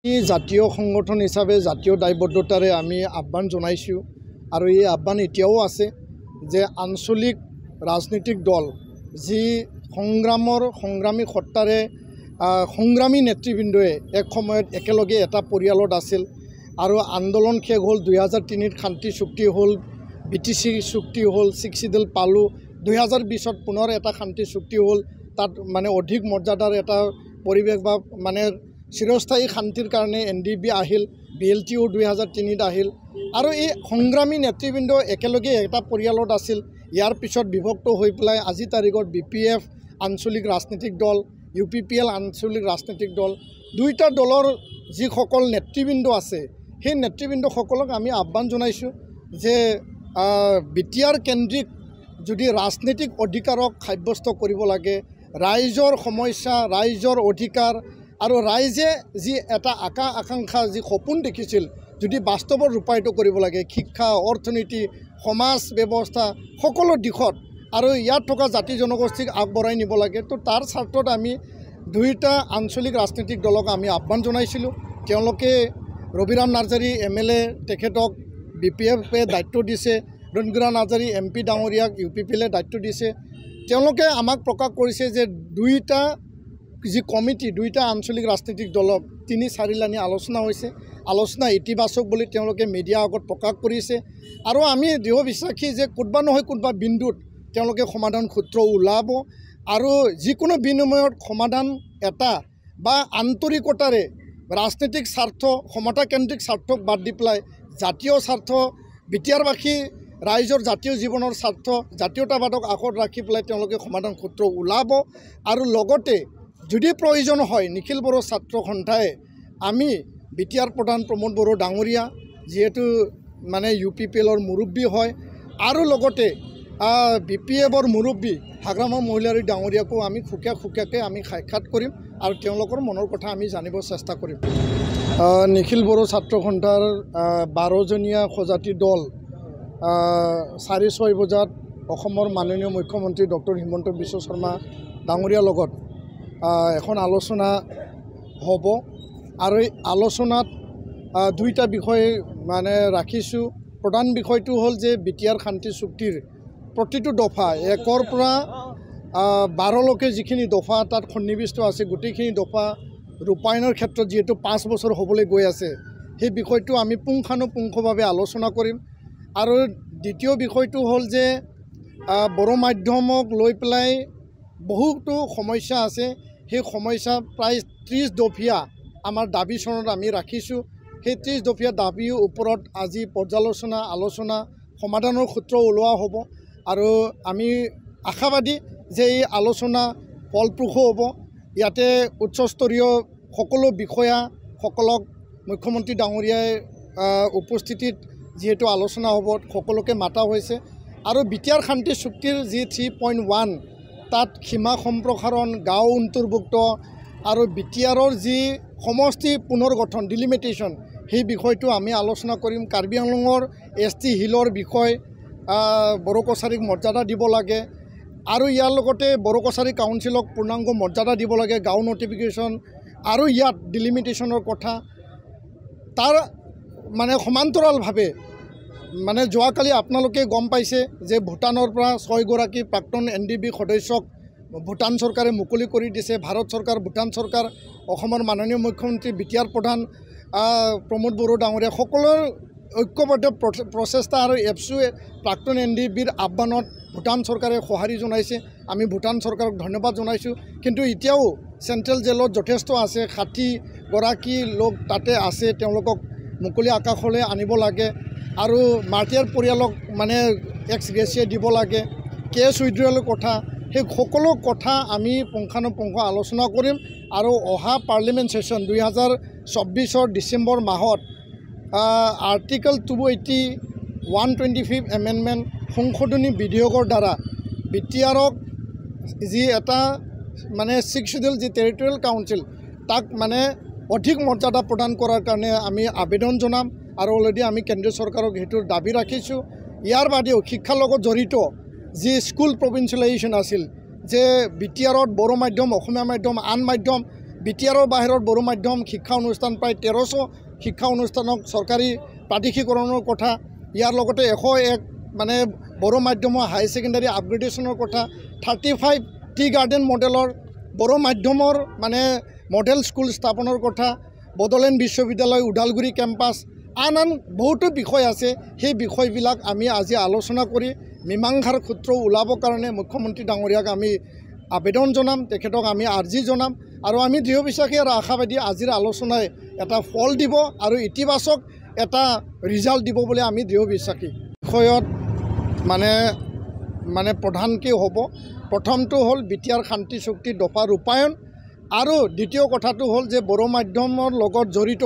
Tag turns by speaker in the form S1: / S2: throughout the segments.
S1: জাতীয় সংগঠন হিচাপে জাতীয় দায়বদ্ধতাৰে আমি আহ্বান জনাইছোঁ আৰু এই আহ্বান এতিয়াও আছে যে আঞ্চলিক ৰাজনৈতিক দল যি সংগ্ৰামী সত্তাৰে সংগ্ৰামী নেতৃবৃন্দই এক সময়ত একেলগে এটা পৰিয়ালত আছিল আৰু আন্দোলন শেষ হ'ল 2003 শান্তি চুক্তি হ'ল BTC চুক্তি হ'ল 6 শিডিউল পালোঁ 2020 পুনৰ এটা শান্তি চুক্তি হ'ল তাত মানে অধিক মৰ্যাদাৰ এটা পৰিৱেশ বা মানে চিৰস্থায়ী শান্তিৰ কাৰণে NDB আহিল BLTO 2003 আহিল আৰু এই সংগ্ৰামী নেতৃবৃন্দ একেলগে এটা পৰিয়ালত আছিল ইয়াৰ পিছত বিভক্ত হৈ পেলাই আজি তাৰিখত BPF আঞ্চলিক ৰাজনৈতিক দল UPPL আঞ্চলিক ৰাজনৈতিক দল দুইটা দলৰ যিসকল নেতৃবৃন্দ আছে সেই নেতৃবৃন্দসকলক আমি আহ্বান জনাইছোঁ যে বিটিআৰ কেন্দ্ৰিক যদি ৰাজনৈতিক অধিকাৰক সাব্যস্ত কৰিব লাগে ৰাইজৰ সমস্যা ৰাইজৰ অধিকাৰ আৰু ৰাইজে যি এটা আকাংক্ষা যি সপোন দেখিছিল যদি বাস্তৱত ৰূপায়িত কৰিব লাগে শিক্ষা অৰ্থনীতি সমাজ ব্যৱস্থা সকলো দিশত আৰু ইয়াত থকা জাতি জনগোষ্ঠীক আগবঢ়াই নিব লাগে তো তাৰ স্বাৰ্থত আমি দুইটা আঞ্চলিক ৰাজনৈতিক দলক আমি আহ্বান জনাইছিলোঁ তেওঁলোকে ৰবিৰাম নাৰ্জাৰী MLA তেখেতক BPF-এ দায়িত্ব দিছে ৰঞ্জুৰা নাৰ্জাৰী MP ডাঙৰীয়াক UPPL-এ দায়িত্ব দিছে তেওঁলোকে আমাক প্ৰকাশ কৰিছে যে দুইটা যি কমিটি দুইটা আঞ্চলিক ৰাজনৈতিক দলক 3-4 লানি আলোচনা হৈছে আলোচনা ইতিবাচক বুলি তেওঁলোকে মিডিয়া আগত প্ৰকাশ কৰিছে আৰু আমি দৃঢ় বিশ্বাসী যে কোনোবা নহয় কোনোবা বিন্দুত তেওঁলোকে সমাধান সূত্ৰ ওলাব আৰু যিকোনো বিনিময়ত সমাধান এটা বা আন্তৰিকতাৰে ৰাজনৈতিক স্বাৰ্থ সমতাকেন্দ্ৰিক স্বাৰ্থক বাদ দি পেলাই জাতীয় স্বাৰ্থ বিটিআৰবাসী ৰাইজৰ জাতীয় জীৱনৰ স্বাৰ্থ জাতীয়তাবাদক আগত ৰাখি পেলাই তেওঁলোকে সমাধান সূত্ৰ ওলাব আৰু লগতে যদি প্ৰয়োজন হয় নিখিল বড়ো ছাত্ৰ সন্থাই আমি বিটিআৰ প্ৰধান প্ৰমোদ বড়ো ডাঙৰীয়া যেহেতু মানে UPPL-ৰ মুৰব্বী হয় আৰু লগতে BPF-ৰ মুৰব্বী হাগ্ৰামা মহিলাৰী ডাঙৰীয়াকো আমি খুকীয়াকৈ আমি সাক্ষাৎ কৰিম আৰু তেওঁলোকৰ মনৰ কথা আমি জানিব চেষ্টা কৰিম নিখিল বড়ো ছাত্ৰ সন্থাৰ 12জনীয়া সজাতি দল 4-6 বজাত অসমৰ মাননীয় মুখ্যমন্ত্ৰী ডক্টৰ হিমন্ত বিশ্ব শৰ্মা ডাঙৰীয়াৰ লগত এখন আলোচনা হ'ব আৰু এই আলোচনাত দুইটা বিষয় মানে ৰাখিছোঁ প্ৰধান বিষয়টো হ'ল যে বিটিআৰ শান্তি চুক্তিৰ প্ৰতিটো দফা 1-ৰ পৰা 12লৈকে যিখিনি দফা তাত সন্নিৱিষ্ট আছে গোটেইখিনি দফা ৰূপায়ণৰ ক্ষেত্ৰত যিহেতু 5 বছৰ হ'বলৈ গৈ আছে সেই বিষয়টো আমি পুংখানুপুংখভাৱে আলোচনা কৰিম আৰু দ্বিতীয় বিষয়টো হ'ল যে বড়ো মাধ্যমক লৈ পেলাই বহুতো সমস্যা আছে সেই সমস্যা প্ৰায় 30 দফীয়া আমাৰ দাবী চনত আমি ৰাখিছোঁ সেই 30 দফীয়া দাবীৰ ওপৰত আজি পৰ্যালোচনা আলোচনা সমাধানৰ সূত্ৰ ওলোৱা হ'ব আৰু আমি আশাবাদী যে এই আলোচনা ফলপ্ৰসূ হ'ব ইয়াতে উচ্চস্তৰীয় সকলো বিষয়াসকলক মুখ্যমন্ত্ৰী ডাঙৰীয়াই উপস্থিতিত যেহেতু আলোচনা হ'ব সকলোকে মাতা হৈছে আৰু বিটিআৰ শান্তি চুক্তিৰ যি 3.1 তাত সীমা সম্প্ৰসাৰণ গাঁও অন্তৰ্ভুক্ত আৰু বিটিআৰৰ যি সমষ্টি পুনৰ্গঠন ডিলিমিটেশ্যন সেই বিষয়টো আমি আলোচনা কৰিম কাৰ্বি আংলঙৰ ST হিলৰ বিষয় বড়ো কছাৰীক মৰ্যাদা দিব লাগে আৰু ইয়াৰ লগতে বড়ো কছাৰী কাউন্সিলক পূৰ্ণাংগ মৰ্যাদা দিব লাগে গাঁও নটিফিকেশ্যন আৰু ইয়াত ডিলিমিটেশ্যনৰ কথা তাৰ মানে সমান্তৰালভাৱে মানে যোৱাকালি আপোনালোকে গম পাইছে যে ভূটানৰ পৰা 6 গৰাকী প্ৰাক্তন NDB সদস্যক ভূটান চৰকাৰে মুকলি কৰি দিছে ভাৰত চৰকাৰ ভূটান চৰকাৰ অসমৰ মাননীয় মুখ্যমন্ত্ৰী বিটিআৰ প্ৰধান প্ৰমোদ বড়ো ডাঙৰীয়া সকলোৰ ঐক্যবদ্ধ প্ৰচেষ্টা আৰু এপছুৱে প্ৰাক্তন NDBৰ আহ্বানত ভূটান চৰকাৰে সঁহাৰি জনাইছে আমি ভূটান চৰকাৰক ধন্যবাদ জনাইছোঁ কিন্তু এতিয়াও চেণ্ট্ৰেল জেলত যথেষ্ট আছে 60 গৰাকী লোক তাতে আছে তেওঁলোকক মুকলি আকাশলৈ আনিব লাগে আৰু মাৰ্টিয়াৰ পৰিয়ালক মানে এক্স গ্ৰেচিয়া দিব লাগে কেছ উইথড্ৰলৰ কথা সেই সকলো কথা আমি পুংখানুপুংখ আলোচনা কৰিম আৰু অহা পাৰ্লিমেণ্ট ছেশ্যন 2024 ডিচেম্বৰ মাহত আৰ্টিকল 280 125 এমেণ্ডমেণ্ট সংশোধনী বিধেয়কৰ দ্বাৰা বিটিআৰক যি এটা মানে 6 শিডিউল যি টেৰিটৰিয়েল কাউন্সিল তাক মানে অধিক মৰ্যাদা প্ৰদান কৰাৰ কাৰণে আমি আবেদন জনাম আৰু অলৰেডি আমি কেন্দ্ৰীয় চৰকাৰক সেইটোৰ দাবী ৰাখিছোঁ ইয়াৰ বাদেও শিক্ষাৰ লগত জড়িত যি স্কুল প্ৰভিন্সিয়েলাইজেশ্যন আছিল যে বিটিআৰত বড়ো মাধ্যম অসমীয়া মাধ্যম আন মাধ্যম বিটিআৰৰ বাহিৰত বড়ো মাধ্যম শিক্ষা অনুষ্ঠান প্ৰায় 1300 শিক্ষা অনুষ্ঠানক চৰকাৰী প্ৰাদেশিকৰণৰ কথা ইয়াৰ লগতে 101 মানে বড়ো মাধ্যমৰ হাই ছেকেণ্ডাৰী আপগ্ৰেডেশ্যনৰ কথা 35 টি গাৰ্ডেন মডেলৰ বড়ো মাধ্যমৰ মানে মডেল স্কুল স্থাপনৰ কথা বড়োলেণ্ড বিশ্ববিদ্যালয় ওদালগুৰি কেম্পাছ আন বহুতো বিষয় আছে সেই বিষয়বিলাক আমি আজি আলোচনা কৰি মীমাংসাৰ সূত্ৰ ওলাবৰ কাৰণে মুখ্যমন্ত্ৰী ডাঙৰীয়াক আমি আবেদন জনাম তেখেতক আমি আৰ্জি জনাম আৰু আমি দৃঢ় বিশ্বাসী আৰু আশাবাদী আজিৰ আলোচনাই এটা ফল দিব আৰু ইতিবাচক এটা ৰিজাল্ট দিব বুলি আমি দৃঢ় বিশ্বাসী বিষয়ত মানে প্ৰধানকৈ হ'ব প্ৰথমটো হ'ল বিটিআৰ শান্তি চুক্তি দফা ৰূপায়ণ আৰু দ্বিতীয় কথাটো হ'ল যে বড়ো মাধ্যমৰ লগত জড়িত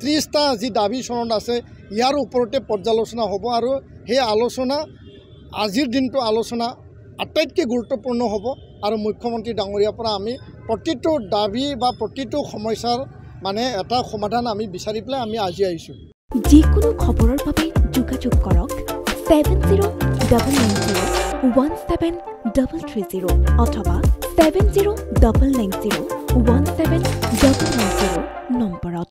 S1: 30টা যি দাবী চনত আছে ইয়াৰ ওপৰতে পৰ্যালোচনা হ'ব আৰু সেই আলোচনা আজিৰ দিনটো আলোচনা আটাইতকৈ গুৰুত্বপূৰ্ণ হ'ব আৰু মুখ্যমন্ত্ৰী ডাঙৰীয়াৰ পৰা আমি প্ৰতিটো দাবী বা প্ৰতিটো সমস্যাৰ মানে এটা সমাধান আমি বিচাৰি পেলাই আমি আজি আহিছোঁ
S2: যিকোনো খবৰৰ বাবে যোগাযোগ কৰক 7099017330 অথবা 7099017390 নম্বৰত